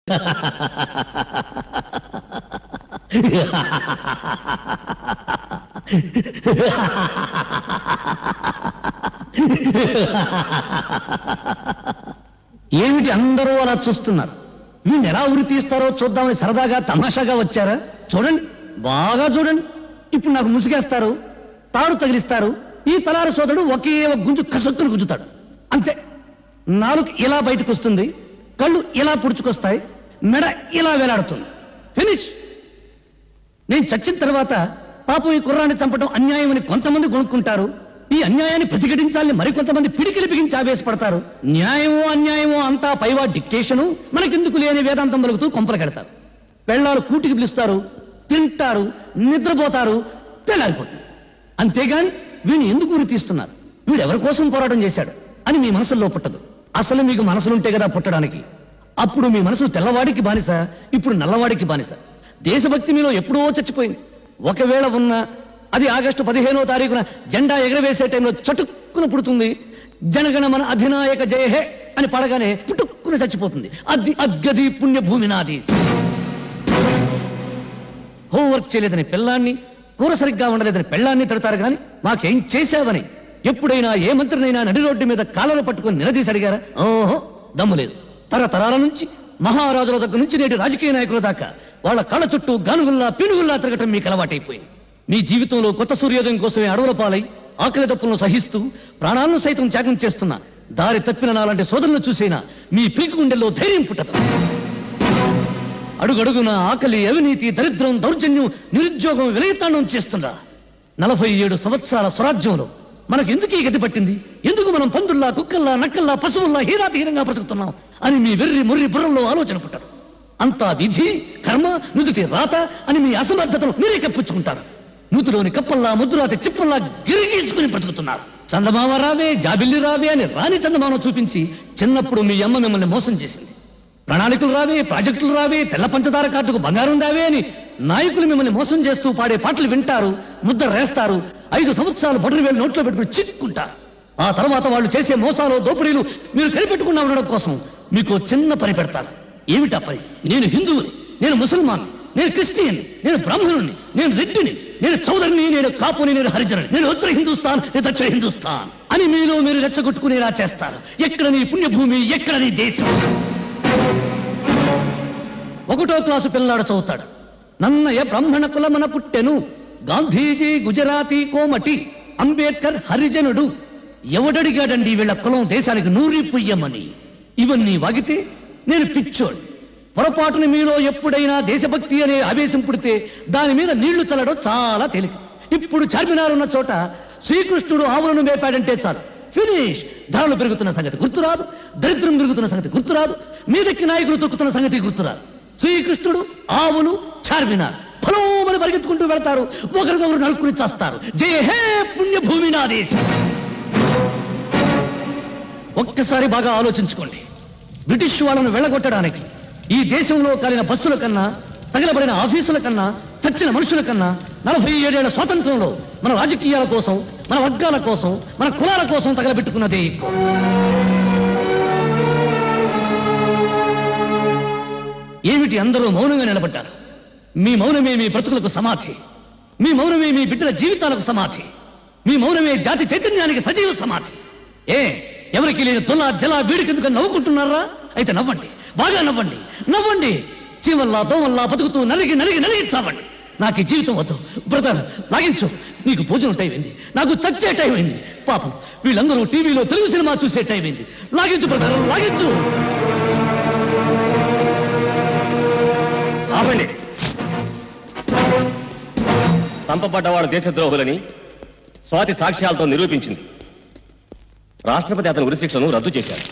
ఏమిటి అందరూ అలా చూస్తున్నారు? వీళ్ళు ఎలా ఉరి తీస్తారో చూద్దామని సరదాగా తమాషాగా వచ్చారా? చూడండి, బాగా చూడండి. ఇప్పుడు నాకు ముసిగేస్తారు, తాడు తగిలిస్తారు. ఈ తలారి సోదరుడు ఒకే ఒక గుంజు కసక్కును గుంజుతాడు, అంతే. నాలుగు ఇలా బయటకు వస్తుంది, కళ్ళు ఇలా పుడుచుకొస్తాయి, మెడ ఇలా వేలాడుతుంది. ఫినిష్. నేను చచ్చిన తర్వాత పాపం ఈ కుర్రాన్ని చంపడం అన్యాయం అని కొంతమంది కొనుక్కుంటారు. ఈ అన్యాయాన్ని ప్రతిఘటించాలని మరికొంతమంది పిడికిలి బిగించి ఆవేశపడతారు. న్యాయమో అన్యాయమో అంతా పైవా డిక్టేషను, మనకెందుకు లేని వేదాంతం పలుకుతూ కొంపలకెడతారు. పెళ్ళాలు కూటికి పిలుస్తారు, తింటారు, నిద్రపోతారు, తెల్లారిపోతుంది. అంతేగాని వీడిని ఎందుకు ఉరి తీస్తున్నారు, వీడు ఎవరి కోసం పోరాటం చేశాడు అని మీ మనసులో పుట్టదు. అసలు మీకు మనసులుంటే కదా పుట్టడానికి. అప్పుడు మీ మనసు తెల్లవాడికి బానిస, ఇప్పుడు నల్లవాడికి బానిస. దేశభక్తి మీలో ఎప్పుడో చచ్చిపోయింది. ఒకవేళ ఉన్నా అది ఆగస్టు 15వ తారీఖున జెండా ఎగరవేసే టైంలో చటుక్కున పుడుతుంది. జనగణ మన అధినాయక జయహే అని పడగానే పుట్టుక్కున చచ్చిపోతుంది. అది అద్గది పుణ్యభూమి నాది. హోంవర్క్ చేయలేదని పిల్లాన్ని, కూర సరిగ్గా ఉండలేదని పెళ్ళాన్ని తిడతారు కానీ మాకేం చేశావని ఎప్పుడైనా ఏ మంత్రినైనా నడి రోడ్డు మీద కాళ్ళను పట్టుకుని నిలదీసి అడిగారా? ఓహో, దమ్ము లేదు. తరతరాల నుంచి మహారాజుల దగ్గర నుంచి నేటి రాజకీయ నాయకుల దాకా వాళ్ళ కళ్ళ చుట్టూ గానుగుల్లా పీనుగుల్లా తిరగటం మీకు అలవాటైపోయింది. మీ జీవితంలో కొత్త సూర్యోదయం కోసమే అడవుల పాలై ఆకలి తప్పులను సహిస్తూ ప్రాణాలను సైతం త్యాగం చేస్తున్న దారి తప్పిన నాలాంటి సోదరులను చూసైనా మీ పీకు గుండెల్లో ధైర్యం పుట్టదు. అడుగడుగున ఆకలి, అవినీతి, దరిద్రం, దౌర్జన్యం, నిరుద్యోగం విలయతాండం చేస్తుందా 47 సంవత్సరాల స్వరాజ్యంలో మనకెందుకు ఈ గతి పట్టింది? ఎందుకు మనం పందుల్లా, కుక్కల్లా, నక్కల్లా, పశువుల్లా హీరాతిహీనంగా బ్రతుకుతున్నాం అని మీ వెర్రి ముర్రి బుర్రంలో ఆలోచన పుట్టదు. అంతా విధి, కర్మ, నుదుటి రాత అని మీ అసమర్థతను మీరే కప్పించుకుంటారు. నూతిలోని కప్పల్లా, ముద్దురాతి చిప్పల్లా గిరిగీసుకుని బ్రతుకుతున్నారు. చందమామ రావే, జాబిల్లి రావే అని రాని చందమామ చూపించి చిన్నప్పుడు మీ అమ్మ మిమ్మల్ని మోసం చేసింది. ప్రణాళికలు రావే, ప్రాజెక్టులు రావే, తెల్ల పంచదార కార్డుకు బంగారం రావే అని నాయకులు మిమ్మల్ని మోసం చేస్తూ పాడే పాటలు వింటారు, ముద్ద రేస్తారు. 5 సంవత్సరాలు బొటరు వేలు నోట్లో పెట్టుకుని చిక్కుంటారు. ఆ తర్వాత వాళ్ళు చేసే మోసాలు, దోపిడీలు మీరు కనిపెట్టుకున్నా ఉండడం కోసం మీకు చిన్న పని పెడతారు. ఏమిటా పని? నేను హిందువుని, నేను ముసల్మాన్, నేను క్రిస్టియన్, నేను బ్రాహ్మణుని, నేను రెడ్డిని, నేను చౌదరిని, నేను కాపుని, నేను హరిజనుని, నేను ఉత్తర హిందుస్థాన్, నేను దక్షిణ హిందుస్థాన్ అని మీలో మీరు రెచ్చగొట్టుకునేలా చేస్తారు. ఎక్కడ నీ పుణ్యభూమి, ఎక్కడ నీ దేశం? 1వ క్లాసు పిల్లాడు చదువుతాడు. నన్నయ బ్రాహ్మణ కులమన పుట్టెను, గాంధీజీ గుజరాతీ కోమటి, అంబేద్కర్ హరిజనుడు. ఎవడడిగాడండి వీళ్ళ కులం దేశానికి నూరి పుయ్యమని? ఇవన్నీ వాగితే నేను పిచ్చోడు. పొరపాటుని మీలో ఎప్పుడైనా దేశభక్తి అనే ఆవేశం పుడితే దాని మీద నీళ్లు చల్లడం చాలా తేలిక. ఇప్పుడు చార్మినార్ ఉన్న చోట శ్రీకృష్ణుడు ఆవులను మేపాడంటే చాలు, ఫినిష్. ధరలు పెరుగుతున్న సంగతి గుర్తురాదు, దరిద్రం పెరుగుతున్న సంగతి గుర్తురాదు, మీదెక్కి నాయకులు తొక్కుతున్న సంగతి గుర్తురాదు. శ్రీకృష్ణుడు, ఆవులు, చార్మినార్ ఫలోమని పరిగెత్తుకుంటూ వెళ్తారు, ఒకరికొకరు నలుక్కుని చేస్తారు. జయ హే పుణ్యభూమి నా దేశం. ఒక్కసారి బాగా ఆలోచించుకోండి. బ్రిటిష్ వాళ్ళను వెళ్ళగొట్టడానికి ఈ దేశంలో కాలిన బస్సుల కన్నా, తగలబడిన ఆఫీసుల కన్నా, చచ్చిన మనుషుల కన్నా 47 ఏళ్ల స్వాతంత్రంలో మన రాజకీయాల కోసం, మన వర్గాల కోసం, మన కులాల కోసం తగలబెట్టుకున్నదే ఎక్కువ. ఏమిటి అందరూ మౌనంగా నిలబడ్డారు? మీ మౌనమే మీ బ్రతుకులకు సమాధి, మీ మౌనమే మీ బిడ్డల జీవితాలకు సమాధి, మీ మౌనమే జాతి చైతన్యానికి సజీవ సమాధి. ఎవరికి లేని తొల జల వీడికెందుకు నవ్వుకుంటున్నారా? అయితే నవ్వండి, బాగా నవ్వండి, నవ్వండి. చీవల్లా దోమల్లా బతుకుతూ నలిగి నలిగి నలిగి చావండి. నాకు ఈ జీవితం వద్దు. బ్రదర్ లాగించు, నీకు భోజనం టైం అయింది, నాకు చచ్చే టైం అయింది. పాపం వీళ్ళందరూ టీవీలో తెలుగు సినిమా చూసే టైం అయింది. లాగించు బ్రదర్, లాగించు. ఆపండి. చంపబడ్డవాడు దేశద్రోహులని స్వాతి సాక్ష్యాలతో నిరూపించింది. రాష్ట్రపతి అతని ఉరిశిక్షను రద్దు చేశారు.